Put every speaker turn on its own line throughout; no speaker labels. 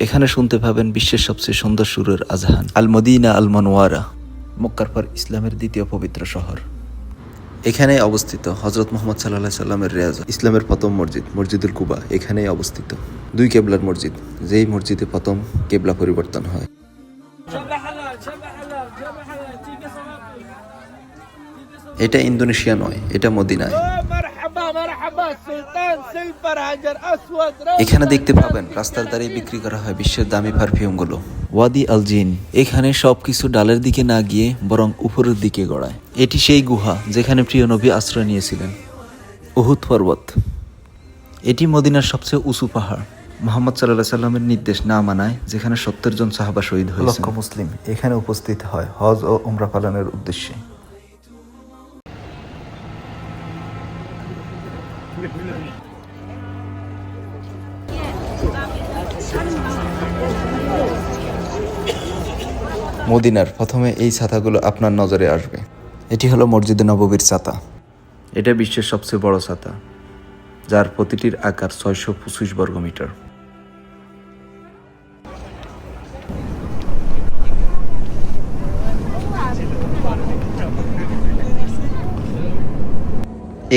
এখানে শুনতে পাবেন বিশ্বের সবচেয়ে সুন্দর সুরের আজহান। আল মদিনা আল মনোয়ারা, মক্কার পর ইসলামের দ্বিতীয় পবিত্র শহর। এখানেই অবস্থিত হজরত মুহাম্মদ সাল্লাল্লাহু আলাইহি সাল্লামের রিয়াজ, ইসলামের প্রথম মসজিদ মসজিদুল কুবা এখানেই অবস্থিত। দুই কেবলার মসজিদ, যেই মসজিদে প্রথম কেবলা পরিবর্তন হয়। এটা ইন্দোনেশিয়া নয়, এটা মদিনায়। এখানে দেখতে পাবেন রাস্তার ধারে বিক্রি করা হয় বিশ্বের দামি পারফিউমগুলো। ওয়াদি আল জিন, এখানে সবকিছু ডালের দিকে না গিয়ে বরং উপরের দিকে গড়ায়। এটি সেই গুহা যেখানে প্রিয় নবী আশ্রয় নিয়েছিলেন। উহুদ পর্বত, এটি মদিনার সবচেয়ে উঁচু পাহাড়। মুহাম্মদ সাল্লাল্লাহু আলাইহি সাল্লামের নির্দেশ না মানায় যেখানে 70 জন সাহাবা শহীদ হয়েছেন। লক্ষ মুসলিম এখানে উপস্থিত হয় হজ ও উমরা পালনের উদ্দেশ্যে। মদিনার প্রথমে এই ছাতাগুলো আপনার নজরে আসবে। এটি হলো মসজিদে নববীর ছাতা। এটা বিশ্বের সবচেয়ে বড় ছাতা, যার প্রতিটির আকার 625 বর্গমিটার।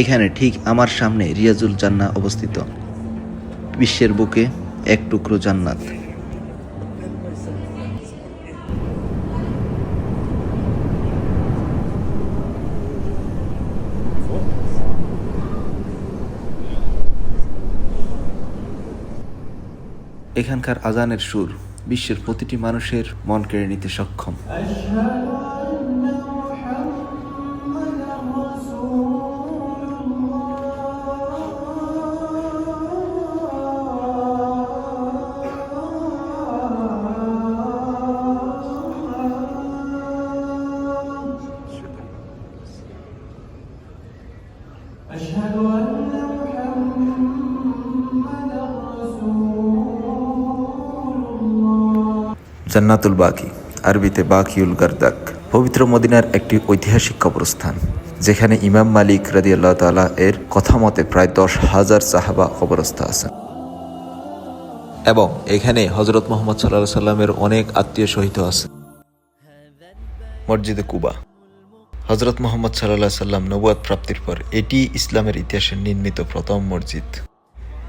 এখানে ঠিক আমার সামনে রিয়াজুল জান্নাহ অবস্থিত, বিশ্বের বুকে এক টুকরো জান্নাত। এখানকার আজানের সুর বিশ্বের প্রতিটি মানুষের মন কেড়ে নিতে সক্ষম। জান্নাতুল বাকি, আরবিতে বাকিউল গারদাক, পবিত্র মদিনার একটি ঐতিহাসিক কবরস্থান যেখানে ইমাম মালিক রাদিয়াল্লাহু তাআলা এর কথা মতে প্রায় 10,000 সাহাবা কবরস্থ আছেন। এবং এখানে হযরত মুহাম্মদ সাল্লাল্লাহু আলাইহি সাল্লামের অনেক আত্মীয় শহীদ আছে। মসজিদে কুবা, হযরত মুহাম্মদ সাল্লাল্লাহু আলাইহি সাল্লাম নবুয়ত প্রাপ্তির পর এটি ইসলামের ইতিহাসে নির্মিত প্রথম মসজিদ।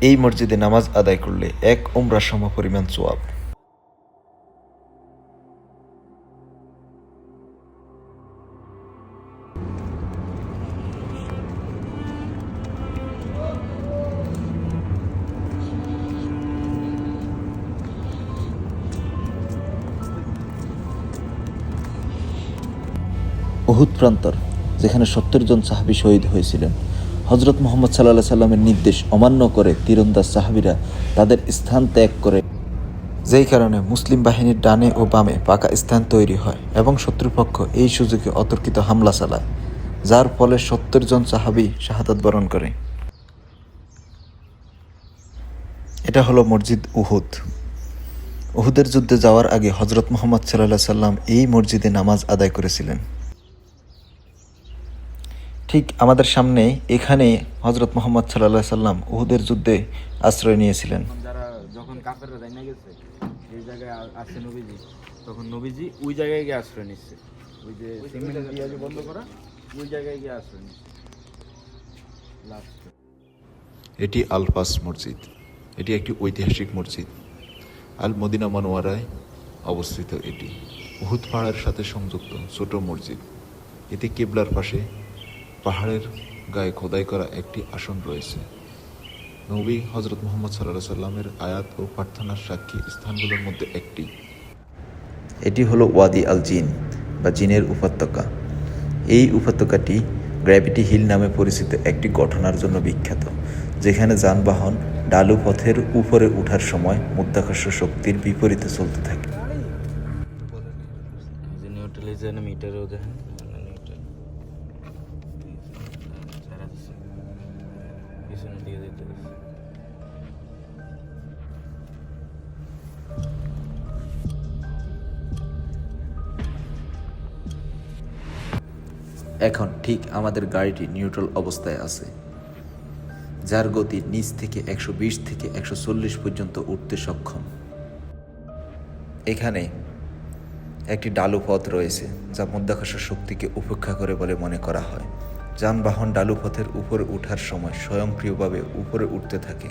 এই মসজিদে নামাজ আদায় করলে এক উমরা সমপরিমাণ সওয়াব। উহুদ প্রান্তর, যেখানে 70 জন সাহাবী শহীদ হয়েছিলেন। হযরত মুহাম্মদ সাল্লাল্লাহু আলাইহি সাল্লামের নির্দেশ অমান্য করে তীরন্দাজ সাহাবীরা তাদের স্থান ত্যাগ করে, যেই কারণে মুসলিম বাহিনীর ডানে ও বামে পাকা স্থান তৈরি হয় এবং শত্রুপক্ষ এই সুযোগে অতর্কিত হামলা চালায়, যার ফলে 70 জন সাহাবী শাহাদাত বরণ করে। এটা হলো মসজিদ উহুদ। উহুদের যুদ্ধে যাওয়ার আগে হযরত মুহাম্মদ সাল্লাল্লাহু আলাইহি সাল্লাম এই মসজিদে নামাজ আদায় করেছিলেন। ঠিক আমাদের সামনে এখানে হযরত মুহাম্মদ সাল্লাল্লাহু আলাইহি সাল্লাম উহুদের যুদ্ধে আশ্রয় নিয়েছিলেন।
যখন কাফেররা জানা গেছে এই জায়গায় আছে নবীজি, তখন নবীজি ওই জায়গায় গিয়ে আশ্রয় নিচ্ছে। ওই যে সিমেন্ট দিয়ে বন্ধ করা ওই জায়গায় গিয়ে আশ্রয় নিচ্ছে।
এটি আল পাস মসজিদ। এটি একটি ঐতিহাসিক মসজিদ। আল মদিনা মনোয়ারায় অবস্থিত। এটি উহুদ পাহাড়ের সাথে সংযুক্ত ছোট মসজিদ। এতে কিবলার পাশে পাহাড়ের গায়ে খোদাই করা একটি আসন রয়েছে। নবী হযরত মুহাম্মদ সাল্লাল্লাহু আলাইহি সাল্লামের আয়াত ও প্রার্থনার সাক্ষী স্থানগুলোর মধ্যে একটি।
এটি হলো ওয়াদি আল জিন বা জিনের উপত্যকা। এই উপত্যকাটি গ্র্যাভিটি হিল নামে পরিচিত একটি ঘটনার জন্য বিখ্যাত, যেখানে যানবাহন ঢালু পথের উপরে ওঠার সময় মাধ্যাকর্ষণ শক্তির বিপরীতে চলতে থাকে। এখন ঠিক আমাদের গাড়িটি নিউট্রাল অবস্থায় আছে, যার গতি নিচ থেকে 120 থেকে 140 পর্যন্ত উঠতে সক্ষম। এখানে একটি ডালু পথ রয়েছে যা মধ্যাকর্ষণ শক্তিকে উপেক্ষা করে বলে মনে করা হয়। যানবাহন ডালু পথের উপরে ওঠার সময় স্বয়ংক্রিয়ভাবে উপরে উঠতে থাকে।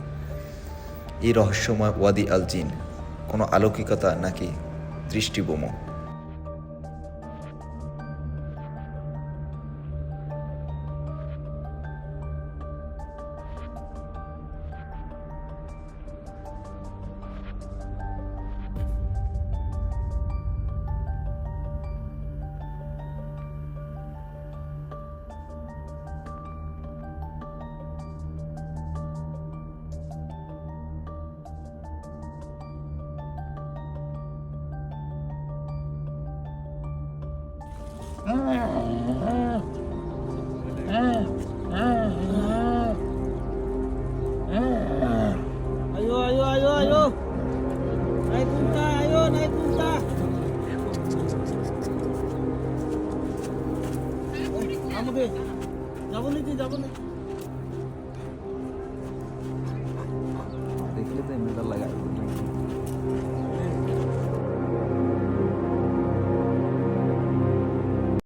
এই রহস্যময় ওয়াদি আল জিন কোনো অলৌকিকতা নাকি দৃষ্টিবোম?
Ayo, ayo, ayo, ayo. Naik unta, ayo, naik unta. Kamu deh. Jabun nih, jabun nih.